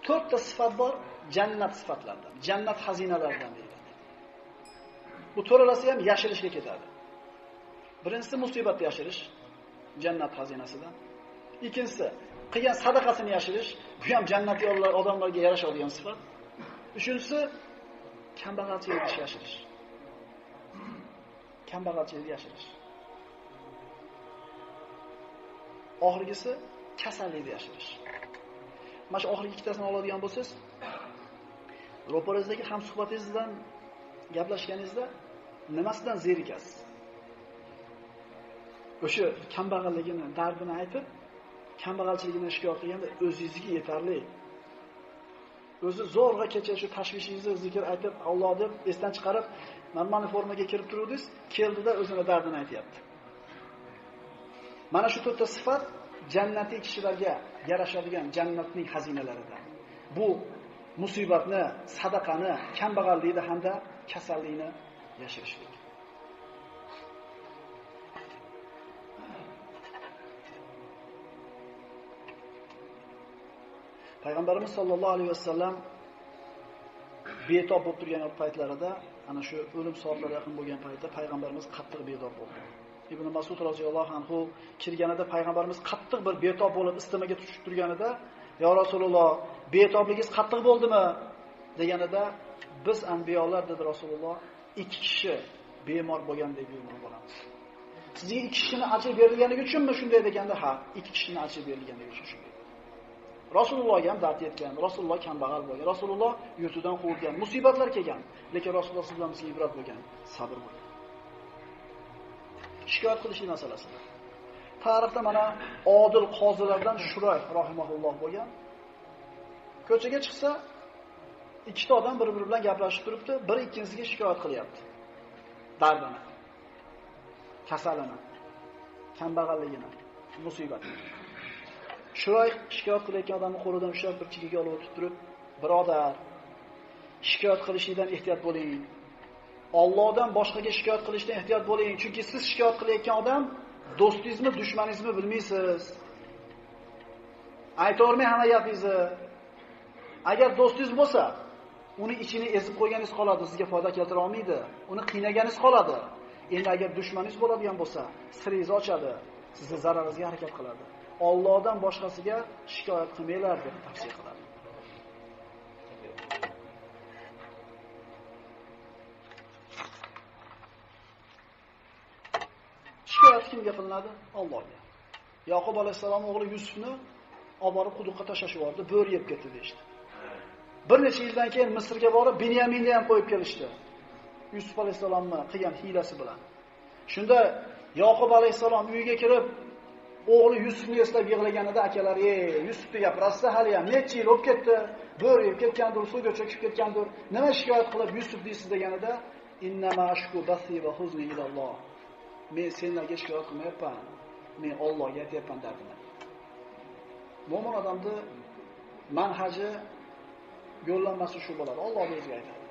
to'rtta sifat bor jannat sifatlaridan, jannat xazinalaridan deyiladi. Bu to'ralasi ham yashirishga ketadi. Birinchisi musibatni yashirish, jannat xazinasidan. Ikkinchisi qilgan sadaqasini yashirish, bu ham jannatli odamlarga yarashadigan sifat. Uchinchisi kambag'alchilikni yashirish. Kambag'alchilikni yashirish. Oxirgisi kasallikni yashirish. Mana shu oxirgi ikkitasini oladigan bo'lsangiz, ro'parazdagi ham suhbatingizdan gaplashganingizda nimasidan zerikasiz? O'sha kambag'alligini, dardini aytib, kambag'alchiligini shikoyat qilganda o'zingizga yetarli. O'zi zo'rg'a kecha shu tashvishingizni zikr aytib, Alloh deb esdan chiqarib, normal formaga kirib turuvdingiz, keldida o'zini dardini aytayapti. Mana shu to'rtta sifat jannatiy kishilarga yarashadigan jannatning xazinalaridan. Bu musibatni, sadaqani, kambag'allikni hamda kasallikni yashirishlik. Payg'ambarimiz sollallohu alayhi vasallam betob bo'lib turgan paytlarida, ana shu o'lim soatlari yaqin bo'lgan paytda payg'ambarimiz qattiq betob bo'ldi. Ibn Mas'ud roziyallohu anhu kirganida payg'ambarimiz qattiq bir betob bo'lib istimaga tushib turganida, "Ya Rasululloh, betobligingiz qattiq bo'ldimi?" deganida, "Biz anbiyolar", dedi Rasululloh, "ikki kishi bemor bo'lgandek bemor bo'lamiz." Sizga ikki kishini achib berilganligi uchunmi shunday deganda, "Ha, ikki kishini achib berilganligi uchun shunday." Rasulullohga ham dard yetgan, Rasululloh kambag'al bo'lgan, Rasululloh yurtidan quvilgan, musibatlar kelgan, lekin Rasululloh sizdan bizga ibrat bo'lgan, sabr bo'lgan. Shikoyat qilishlik masalasi. Tarixda mana odil qozilardan Shuray rahimahulloh bo'lgan. Ko'chaga chiqsa, ikkita odam bir-biri bilan gaplashib turibdi, biri ikkinchisiga shikoyat qilyapti. Dardini, kasalini, kambag'alligini, musibatini. Shuray shikoyat qilayotgan odamni qo'lidan ushlab bir chekiga olib o'tib turib, "Birodar, shikoyat qilishingdan ehtiyot bo'ling. Allohdan boshqaga shikoyat qilishdan ehtiyot bo'ling, chunki siz shikoyat qilayotgan odam do'stingizmi, dushmaningizmi bilmaysiz. Aytolmay hamma gapingizni. Agar do'stingiz bo'lsa, uni ichini ezib qo'yganingiz qoladi, sizga foyda keltira olmaydi. Uni qiynaganingiz qoladi. Endi agar dushmaningiz bo'ladigan bo'lsa, siringizni ochadi, sizni zararingizga harakat qiladi. Allohdan boshqasiga shikoyat qilmanglar" deb tavsiya qiladi. Shikoyat kimga qilinadi? Allohga. Yaqub alayhisalom o'g'li Yusufni olib borib quduqqa tashlashib yubordi, bo'ri yeb ketdi deydi. Bir necha yildan keyin Misrga borib Binyaminni ham qo'yib kelishdi. Yusuf alayhisalomni qilgan hiylasi bilan. Shunda Yaqub alayhisalom uyiga kirib, o'g'li Yusufni eslab yig'laganida akalari, Yusufni gapirasiz hali ham necha yil o'tib ketdi, bo'ri yeb ketgandir, suvga cho'kib ketgandir. Nima shikoyat qilib Yusuf deysiz deganida, "Innama ashku bathi va huzni ilalloh." Men senlarga shikoyat qilmayapman. Men Allohga aytayapman dardimni. Mo'min odamning manhaji yo'llanmasi shu bo'ladi. Allohga o'ziga aytadi.